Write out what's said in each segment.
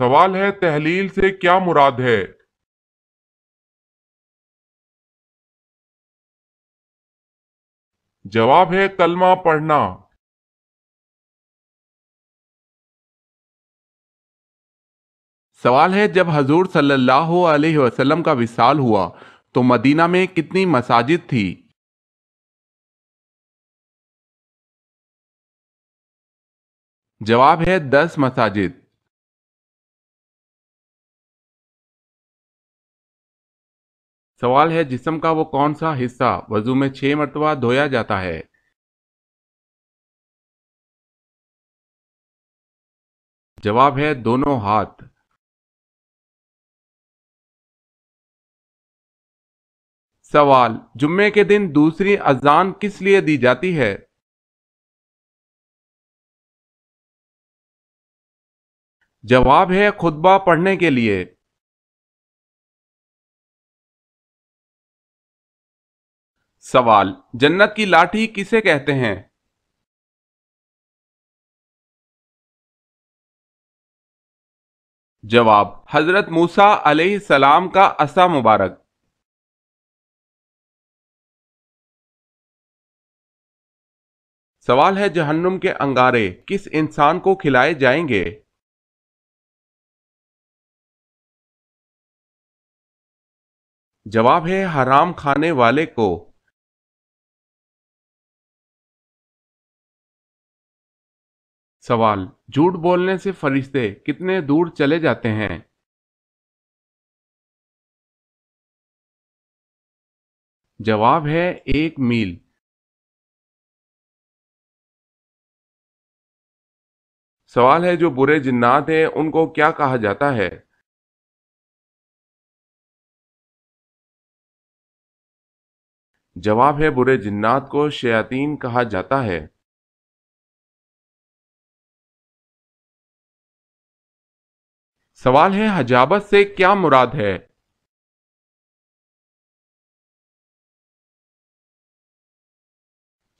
سوال ہے تحلیل سے کیا مراد ہے؟ جواب ہے کلمہ پڑھنا۔ سوال ہے جب حضور صلی اللہ علیہ وسلم کا وصال ہوا تو مدینہ میں کتنی مساجد تھی؟ جواب ہے 10 مساجد۔ سوال ہے جسم کا وہ کون سا حصہ وضو میں 6 مرتبہ دھویا جاتا ہے؟ جواب ہے دونوں ہاتھ۔ سوال جمعے کے دن دوسری اذان کس لیے دی جاتی ہے؟ جواب ہے خطبہ پڑھنے کے لیے۔ سوال جنت کی لاٹھی کسے کہتے ہیں؟ جواب حضرت موسیٰ علیہ السلام کا عصا مبارک۔ سوال ہے جہنم کے انگارے کس انسان کو کھلائے جائیں گے؟ جواب ہے حرام کھانے والے کو۔ سوال جھوٹ بولنے سے فرشتے کتنے دور چلے جاتے ہیں؟ جواب ہے 1 میل۔ سوال ہے جو برے جنات ہیں ان کو کیا کہا جاتا ہے؟ جواب ہے برے جنات کو شیاطین کہا جاتا ہے۔ سوال ہے حجابت سے کیا مراد ہے؟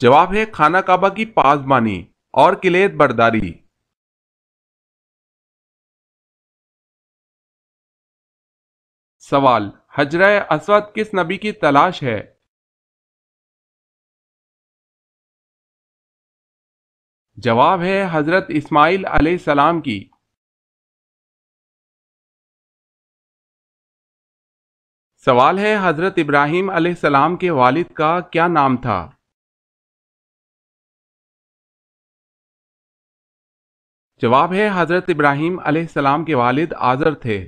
جواب ہے خانہ کعبہ کی پاسبانی اور کلید برداری۔ سوال حجرہ اسود کس نبی کی تلاش ہے؟ جواب ہے حضرت اسماعیل علیہ السلام کی۔ سوال ہے حضرت ابراہیم علیہ السلام کے والد کا کیا نام تھا؟ جواب ہے حضرت ابراہیم علیہ السلام کے والد آزر تھے۔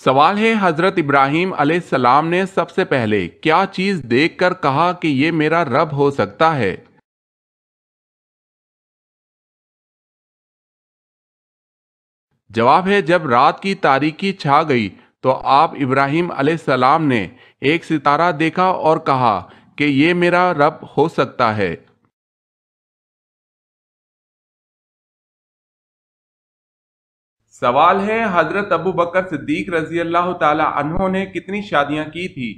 سوال ہے حضرت ابراہیم علیہ السلام نے سب سے پہلے کیا چیز دیکھ کر کہا کہ یہ میرا رب ہو سکتا ہے؟ جواب ہے جب رات کی تاریکی چھا گئی تو آپ ابراہیم علیہ السلام نے ایک ستارہ دیکھا اور کہا کہ یہ میرا رب ہو سکتا ہے۔ سوال ہے حضرت ابو بکر صدیق رضی اللہ تعالی عنہ نے کتنی شادیاں کی تھی؟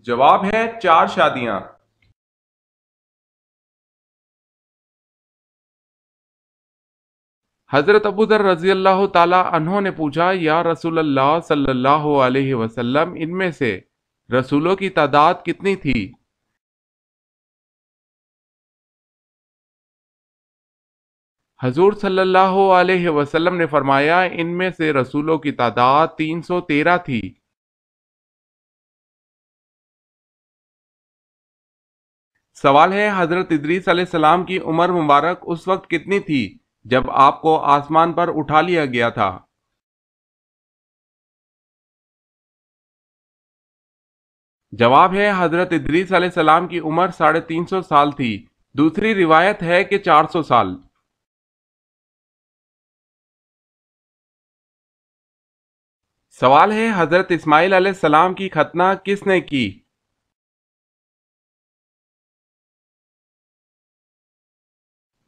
جواب ہے 4 شادیاں۔ حضرت ابو ذر رضی اللہ تعالی عنہ نے پوچھا یا رسول اللہ صلی اللہ علیہ وسلم ان میں سے رسولوں کی تعداد کتنی تھی؟ حضور صلی اللہ علیہ وسلم نے فرمایا ان میں سے رسولوں کی تعداد 313 تھی۔ سوال ہے حضرت ادریس علیہ السلام کی عمر مبارک اس وقت کتنی تھی جب آپ کو آسمان پر اٹھا لیا گیا تھا؟ جواب ہے حضرت ادریس علیہ السلام کی عمر 350 سال تھی، دوسری روایت ہے کہ 400 سال۔ سوال ہے حضرت اسماعیل علیہ السلام کی ختنہ کس نے کی؟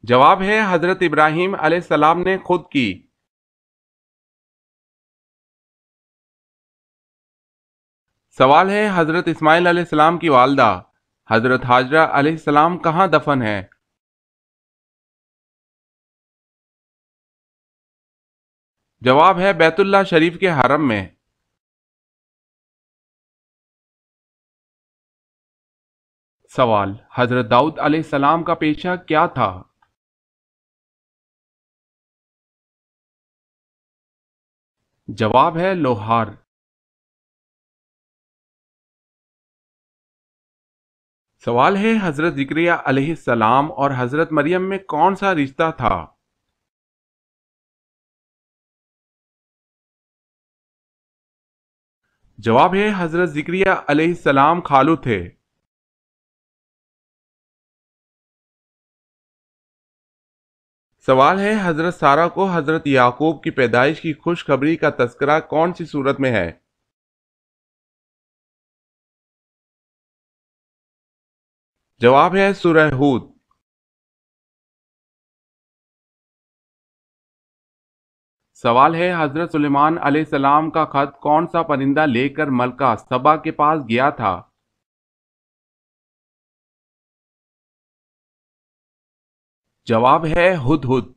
جواب ہے حضرت ابراہیم علیہ السلام نے خود کی۔ سوال ہے حضرت اسماعیل علیہ السلام کی والدہ حضرت ہاجرہ علیہ السلام کہاں دفن ہے؟ جواب ہے بیت اللہ شریف کے حرم میں۔ سوال حضرت داؤد علیہ السلام کا پیشہ کیا تھا؟ جواب ہے لوہار۔ سوال ہے حضرت زکریا علیہ السلام اور حضرت مریم میں کون سا رشتہ تھا؟ جواب ہے حضرت زکریا علیہ السلام خالو تھے۔ سوال ہے حضرت سارہ کو حضرت یعقوب کی پیدائش کی خوشخبری کا تذکرہ کون سی صورت میں ہے؟ جواب ہے سورہ ہود۔ سوال ہے حضرت سلیمان علیہ السلام کا خط کون سا پرندہ لے کر ملکہ سبا کے پاس گیا تھا؟ جواب ہے ہدہد۔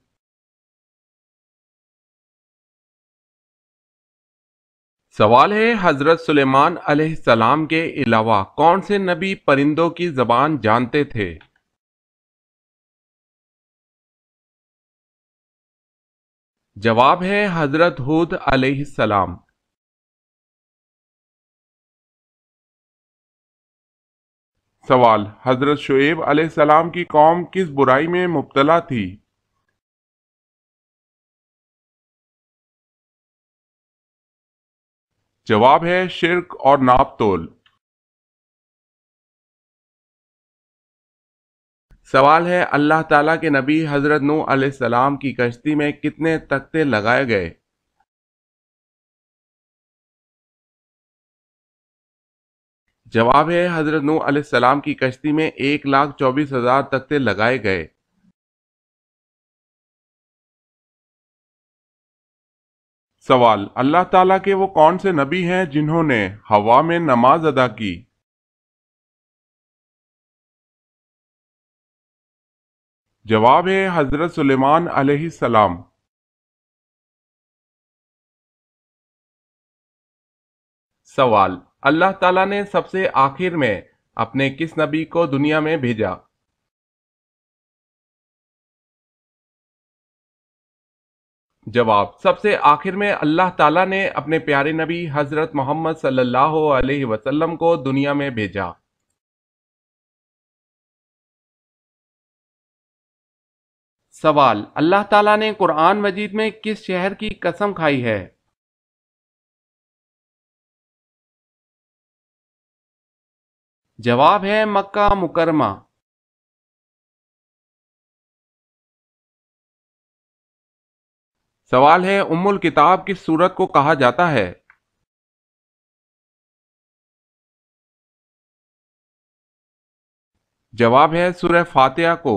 سوال ہے حضرت سلیمان علیہ السلام کے علاوہ کون سے نبی پرندوں کی زبان جانتے تھے؟ جواب ہے حضرت ہود علیہ السلام۔ سوال حضرت شعیب علیہ السلام کی قوم کس برائی میں مبتلا تھی؟ جواب ہے شرک اور ناپ تول۔ سوال ہے اللہ تعالیٰ کے نبی حضرت نوح علیہ السلام کی کشتی میں کتنے تختے لگائے گئے؟ جواب ہے حضرت نوح علیہ السلام کی کشتی میں 1,24,000 تختے لگائے گئے۔ سوال اللہ تعالیٰ کے وہ کون سے نبی ہیں جنہوں نے ہوا میں نماز ادا کی؟ جواب ہے حضرت سلیمان علیہ السلام۔ سوال اللہ تعالیٰ نے سب سے آخر میں اپنے کس نبی کو دنیا میں بھیجا؟ جواب سب سے آخر میں اللہ تعالیٰ نے اپنے پیارے نبی حضرت محمد صلی اللہ علیہ وسلم کو دنیا میں بھیجا۔ سوال اللہ تعالیٰ نے قرآن مجید میں کس شہر کی قسم کھائی ہے؟ جواب ہے مکہ مکرمہ۔ سوال ہے ام الکتاب کس سورت کو کہا جاتا ہے؟ جواب ہے سورہ فاتحہ کو۔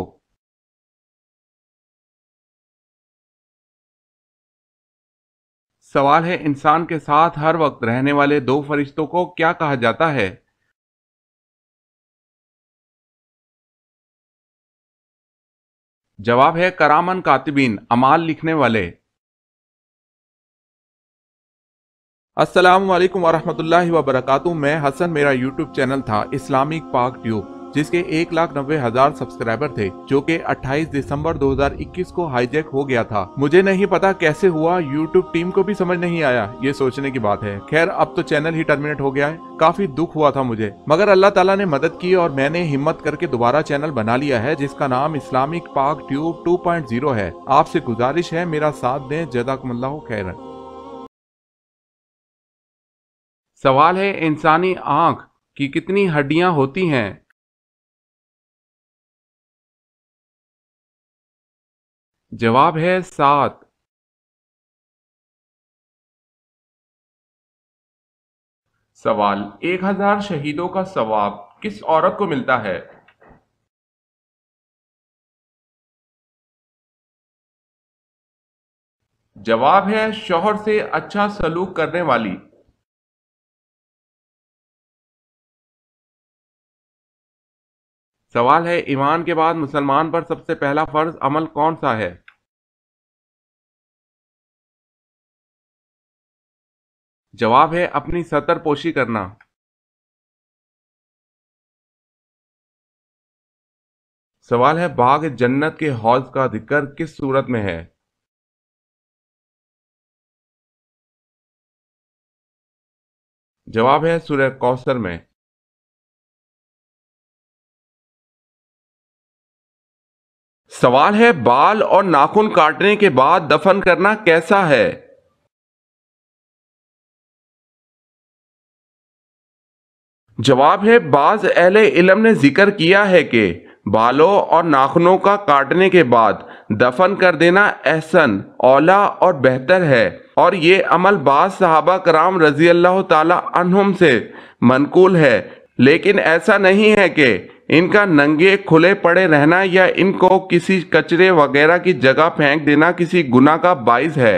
سوال ہے انسان کے ساتھ ہر وقت رہنے والے دو فرشتوں کو کیا کہا جاتا ہے؟ جواب ہے کرامن کاتبین، اعمال لکھنے والے۔ السلام علیکم ورحمۃ اللہ وبرکاتہ۔ میں حسن، میرا یوٹیوب چینل تھا اسلامک پاک ٹیوب جس کے 1,90,000 سبسکرائبر تھے جو کہ 28 دسمبر 2021 کو ہائی جیک ہو گیا تھا۔ مجھے نہیں پتا کیسے ہوا، یوٹیوب ٹیم کو بھی سمجھ نہیں آیا، یہ سوچنے کی بات ہے۔ خیر اب تو چینل ہی ٹرمینیٹ ہو گیا ہے، کافی دکھ ہوا تھا مجھے، مگر اللہ تعالیٰ نے مدد کی اور میں نے ہمت کر کے دوبارہ چینل بنا لیا ہے جس کا نام اسلامک پاک ٹیوب 2.0 ہے۔ آپ سے گزارش ہے میرا ساتھ دیں، جزاکم اللہ خیرا۔ سوال ہے انسانی آنکھ کی کتنی ہڈیاں ہوتی ہیں؟ جواب ہے 7۔ سوال 1,000 شہیدوں کا ثواب کس عورت کو ملتا ہے؟ جواب ہے شوہر سے اچھا سلوک کرنے والی۔ سوال ہے ایمان کے بعد مسلمان پر سب سے پہلا فرض عمل کون سا ہے؟ جواب ہے اپنی ستر پوشی کرنا۔ سوال ہے باغ جنت کے حوض کا ذکر کس سورت میں ہے؟ جواب ہے سورہ کوثر میں۔ سوال ہے بال اور ناخن کاٹنے کے بعد دفن کرنا کیسا ہے؟ جواب ہے بعض اہل علم نے ذکر کیا ہے کہ بالوں اور ناخنوں کا کاٹنے کے بعد دفن کر دینا احسن، اولا اور بہتر ہے، اور یہ عمل بعض صحابہ کرام رضی اللہ تعالی عنہم سے منقول ہے، لیکن ایسا نہیں ہے کہ ان کا ننگے کھلے پڑے رہنا یا ان کو کسی کچرے وغیرہ کی جگہ پھینک دینا کسی گناہ کا باعث ہے۔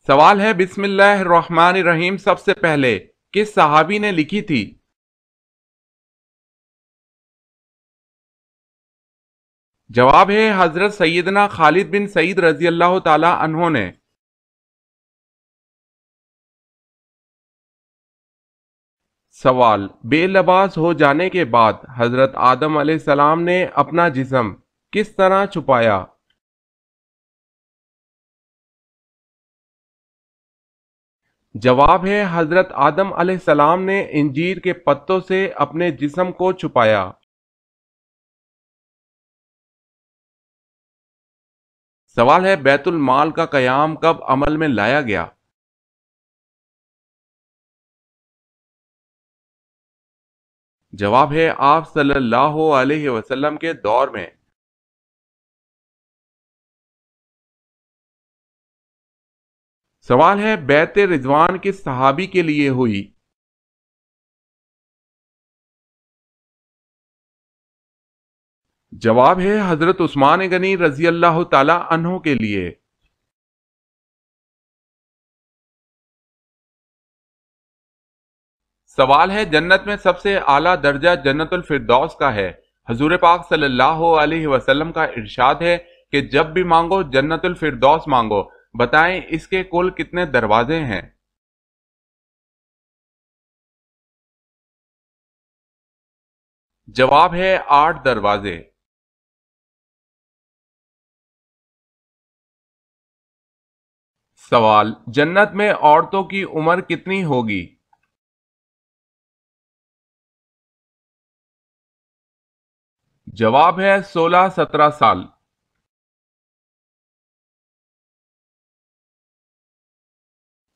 سوال ہے بسم اللہ الرحمن الرحیم سب سے پہلے کس صحابی نے لکھی تھی؟ جواب ہے حضرت سیدنا خالد بن سعید رضی اللہ تعالی عنہ نے۔ سوال بے لباس ہو جانے کے بعد حضرت آدم علیہ السلام نے اپنا جسم کس طرح چھپایا؟ جواب ہے حضرت آدم علیہ السلام نے انجیر کے پتوں سے اپنے جسم کو چھپایا۔ سوال ہے بیت المال کا قیام کب عمل میں لایا گیا؟ جواب ہے آپ صلی اللہ علیہ وسلم کے دور میں۔ سوال ہے بیعت رضوان کس صحابی کے لیے ہوئی؟ جواب ہے حضرت عثمان غنی رضی اللہ تعالی عنہ کے لیے۔ سوال ہے جنت میں سب سے اعلیٰ درجہ جنت الفردوس کا ہے۔ حضور پاک صلی اللہ علیہ وسلم کا ارشاد ہے کہ جب بھی مانگو جنت الفردوس مانگو، بتائیں اس کے کل کتنے دروازے ہیں؟ جواب ہے 8 دروازے۔ سوال جنت میں عورتوں کی عمر کتنی ہوگی؟ جواب ہے 16-17 سال۔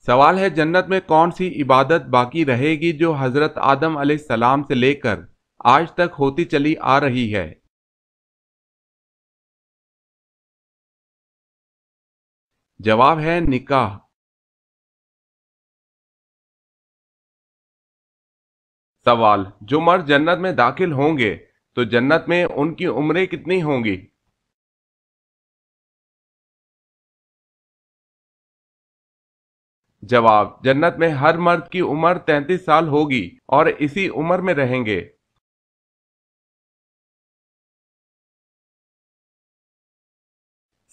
سوال ہے جنت میں کون سی عبادت باقی رہے گی جو حضرت آدم علیہ السلام سے لے کر آج تک ہوتی چلی آ رہی ہے؟ جواب ہے نکاح۔ سوال جو مرد جنت میں داخل ہوں گے تو جنت میں ان کی عمریں کتنی ہوں گی؟ جواب جنت میں ہر مرد کی عمر 33 سال ہوگی اور اسی عمر میں رہیں گے۔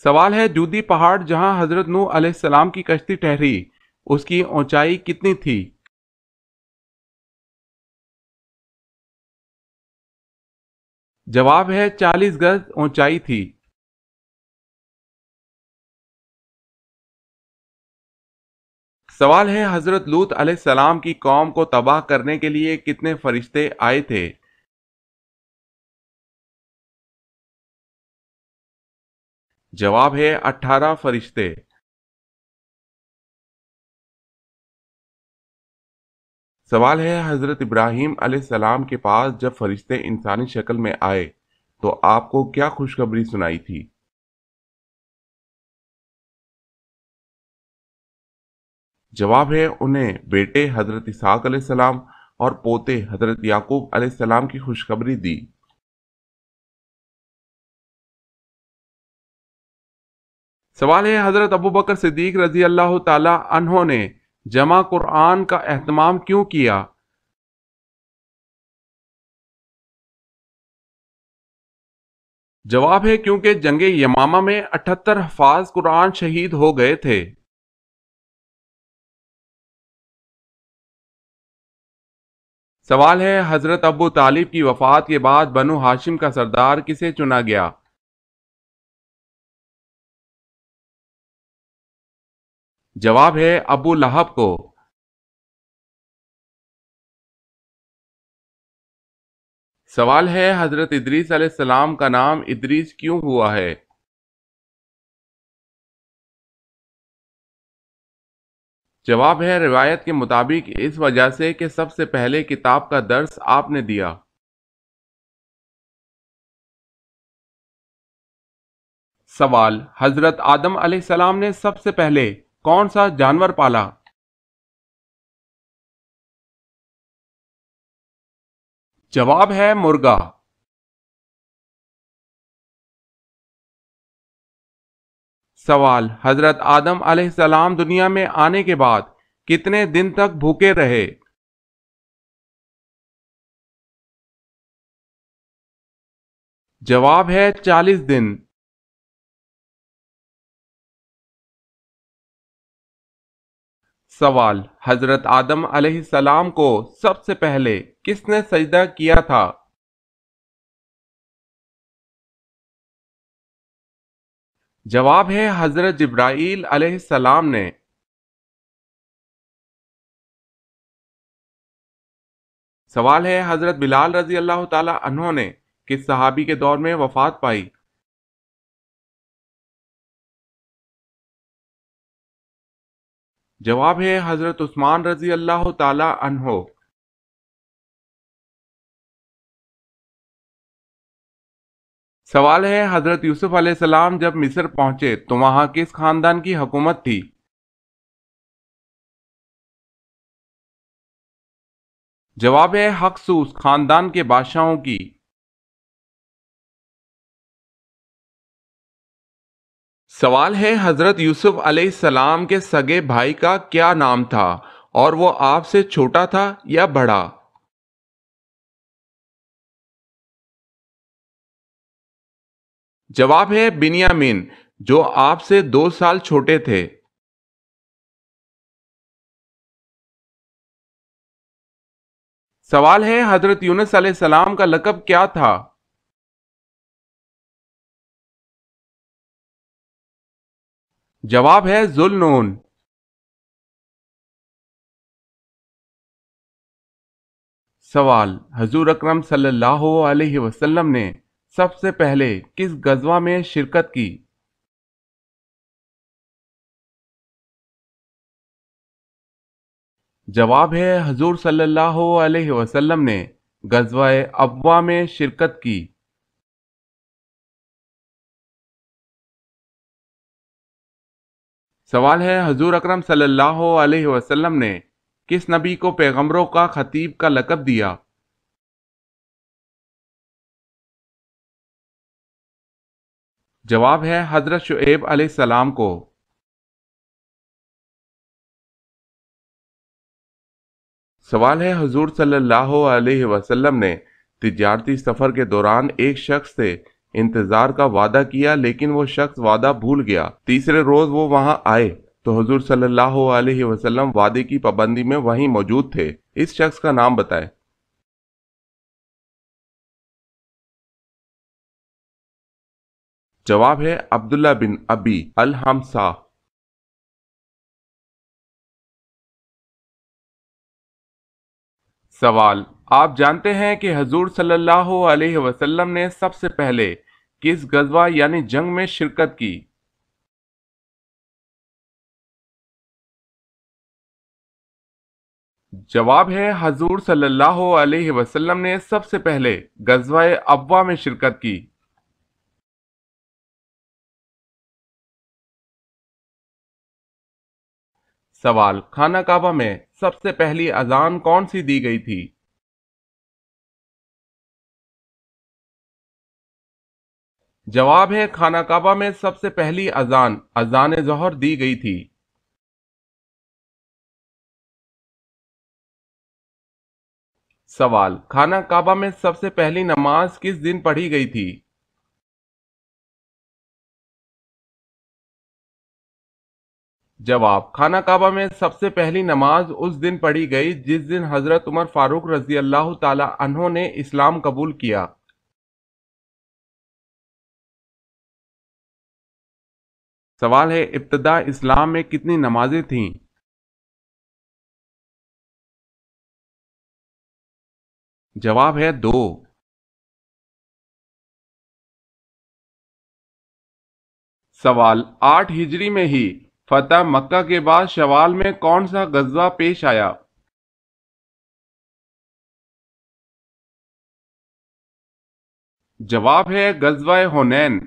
سوال ہے جودی پہاڑ جہاں حضرت نوح علیہ السلام کی کشتی ٹھہری اس کی اونچائی کتنی تھی؟ جواب ہے 40 گز اونچائی تھی۔ سوال ہے حضرت لوط علیہ السلام کی قوم کو تباہ کرنے کے لیے کتنے فرشتے آئے تھے؟ جواب ہے 18 فرشتے۔ سوال ہے حضرت ابراہیم علیہ السلام کے پاس جب فرشتے انسانی شکل میں آئے تو آپ کو کیا خوشخبری سنائی تھی؟ جواب ہے انہیں بیٹے حضرت اسحاق علیہ السلام اور پوتے حضرت یعقوب علیہ السلام کی خوشخبری دی۔ سوال ہے حضرت ابوبکر صدیق رضی اللہ تعالی عنہ نے جمع قرآن کا اہتمام کیوں کیا جواب ہے کیونکہ جنگ یمامہ میں 78 حفاظ قرآن شہید ہو گئے تھے۔ سوال ہے حضرت ابو طالب کی وفات کے بعد بنو ہاشم کا سردار کسے چنا گیا؟ جواب ہے ابو لہب کو۔ سوال ہے حضرت ادریس علیہ السلام کا نام ادریس کیوں ہوا ہے؟ جواب ہے روایت کے مطابق اس وجہ سے کہ سب سے پہلے کتاب کا درس آپ نے دیا۔ سوال حضرت آدم علیہ السلام نے سب سے پہلے کون سا جانور پالا؟ جواب ہے مرغا۔ سوال حضرت آدم علیہ السلام دنیا میں آنے کے بعد کتنے دن تک بھوکے رہے؟ جواب ہے 40 دن۔ سوال حضرت آدم علیہ السلام کو سب سے پہلے کس نے سجدہ کیا تھا؟ جواب ہے حضرت جبرائیل علیہ السلام نے۔ سوال ہے حضرت بلال رضی اللہ تعالی عنہ نے کس صحابی کے دور میں وفات پائی؟ جواب ہے حضرت عثمان رضی اللہ تعالی عنہ۔ سوال ہے حضرت یوسف علیہ السلام جب مصر پہنچے تو وہاں کس خاندان کی حکومت تھی؟ جواب ہے ہکسوس خاندان کے بادشاہوں کی۔ سوال ہے حضرت یوسف علیہ السلام کے سگے بھائی کا کیا نام تھا اور وہ آپ سے چھوٹا تھا یا بڑا؟ جواب ہے بنیامین، جو آپ سے 2 سال چھوٹے تھے۔ سوال ہے حضرت یونس علیہ السلام کا لقب کیا تھا؟ جواب ہے ذوالنون۔ سوال حضور اکرم صلی اللہ علیہ وسلم نے سب سے پہلے کس غزوہ میں شرکت کی؟ جواب ہے حضور صلی اللہ علیہ وسلم نے غزوہ ابوا میں شرکت کی۔ سوال ہے حضور اکرم صلی اللہ علیہ وسلم نے کس نبی کو پیغمبروں کا خطیب کا لقب دیا؟ جواب ہے حضرت شعیب علیہ السلام کو۔ سوال ہے حضور صلی اللہ علیہ وسلم نے تجارتی سفر کے دوران ایک شخص سے انتظار کا وعدہ کیا لیکن وہ شخص وعدہ بھول گیا۔ تیسرے روز وہ وہاں آئے تو حضور صلی اللہ علیہ وسلم وعدے کی پابندی میں وہیں موجود تھے۔ اس شخص کا نام بتائے۔ جواب ہے عبداللہ بن ابی الحمصا۔ سوال آپ جانتے ہیں کہ حضور صلی اللہ علیہ وسلم نے سب سے پہلے کس غزوہ یعنی جنگ میں شرکت کی؟ جواب ہے حضور صلی اللہ علیہ وسلم نے سب سے پہلے غزوہ ابوا میں شرکت کی۔ سوال خانہ کعبہ میں سب سے پہلی اذان کون سی دی گئی تھی؟ جواب ہے خانہ کعبہ میں سب سے پہلی اذان اذان ظہر دی گئی تھی۔ سوال خانہ کعبہ میں سب سے پہلی نماز کس دن پڑھی گئی تھی؟ جواب: خانہ کعبہ میں سب سے پہلی نماز اس دن پڑھی گئی جس دن حضرت عمر فاروق رضی اللہ تعالی عنہ نے اسلام قبول کیا۔ سوال ہے: ابتدا اسلام میں کتنی نمازیں تھیں؟ جواب ہے 2۔ سوال: 8 ہجری میں ہی فتح مکہ کے بعد شوال میں کون سا غزوہ پیش آیا؟ جواب ہے غزوہ حنین۔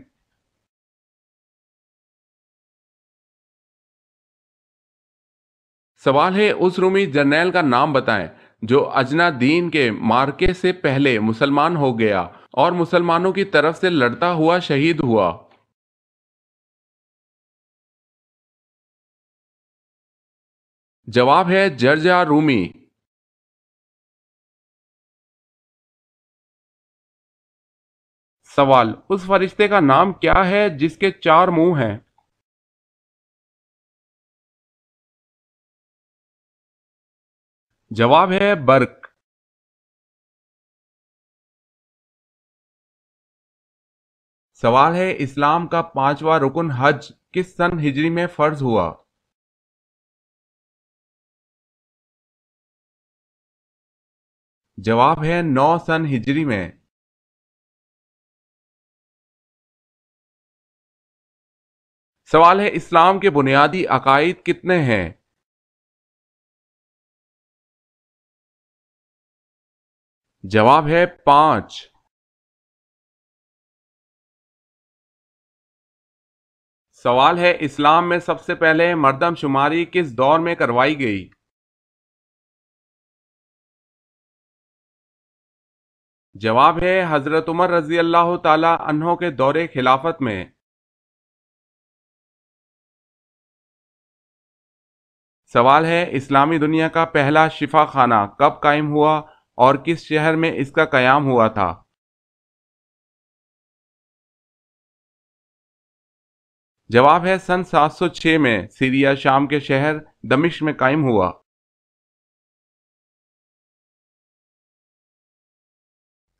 سوال ہے: اس رومی جرنیل کا نام بتائیں جو اجنا دین کے معرکے سے پہلے مسلمان ہو گیا اور مسلمانوں کی طرف سے لڑتا ہوا شہید ہوا۔ جواب ہے جرجا رومی۔ سوال: اس فرشتے کا نام کیا ہے جس کے 4 منہ ہیں؟ جواب ہے برق۔ سوال ہے: اسلام کا 5واں رکن حج کس سن ہجری میں فرض ہوا؟ جواب ہے 9 سن ہجری میں۔ سوال ہے: اسلام کے بنیادی عقائد کتنے ہیں؟ جواب ہے 5۔ سوال ہے: اسلام میں سب سے پہلے مردم شماری کس دور میں کروائی گئی؟ جواب ہے حضرت عمر رضی اللہ تعالی عنہ کے دور خلافت میں۔ سوال ہے: اسلامی دنیا کا پہلا شفا خانہ کب قائم ہوا اور کس شہر میں اس کا قیام ہوا تھا؟ جواب ہے سن 706 میں سیریا شام کے شہر دمشق میں قائم ہوا۔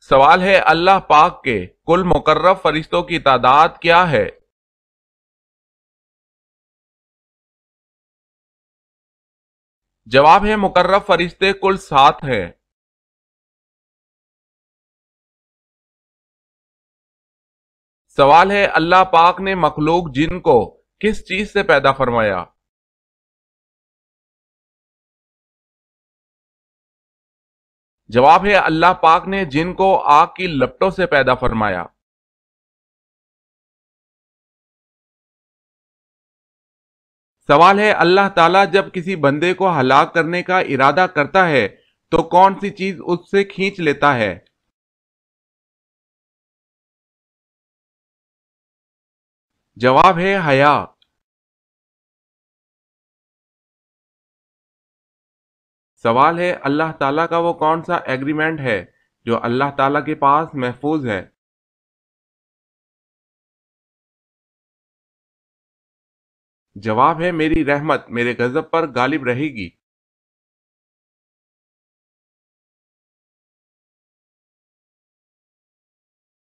سوال ہے: اللہ پاک کے کل مقرب فرشتوں کی تعداد کیا ہے؟ جواب ہے مقرب فرشتے کل 7 ہے۔ سوال ہے: اللہ پاک نے مخلوق جن کو کس چیز سے پیدا فرمایا؟ جواب ہے اللہ پاک نے جن کو آگ کی لپٹوں سے پیدا فرمایا۔ سوال ہے: اللہ تعالیٰ جب کسی بندے کو ہلاک کرنے کا ارادہ کرتا ہے تو کون سی چیز اس سے کھینچ لیتا ہے؟ جواب ہے حیا۔ سوال ہے: اللہ تعالیٰ کا وہ کون سا ایگریمنٹ ہے جو اللہ تعالیٰ کے پاس محفوظ ہے؟ جواب ہے میری رحمت میرے غضب پر غالب رہے گی۔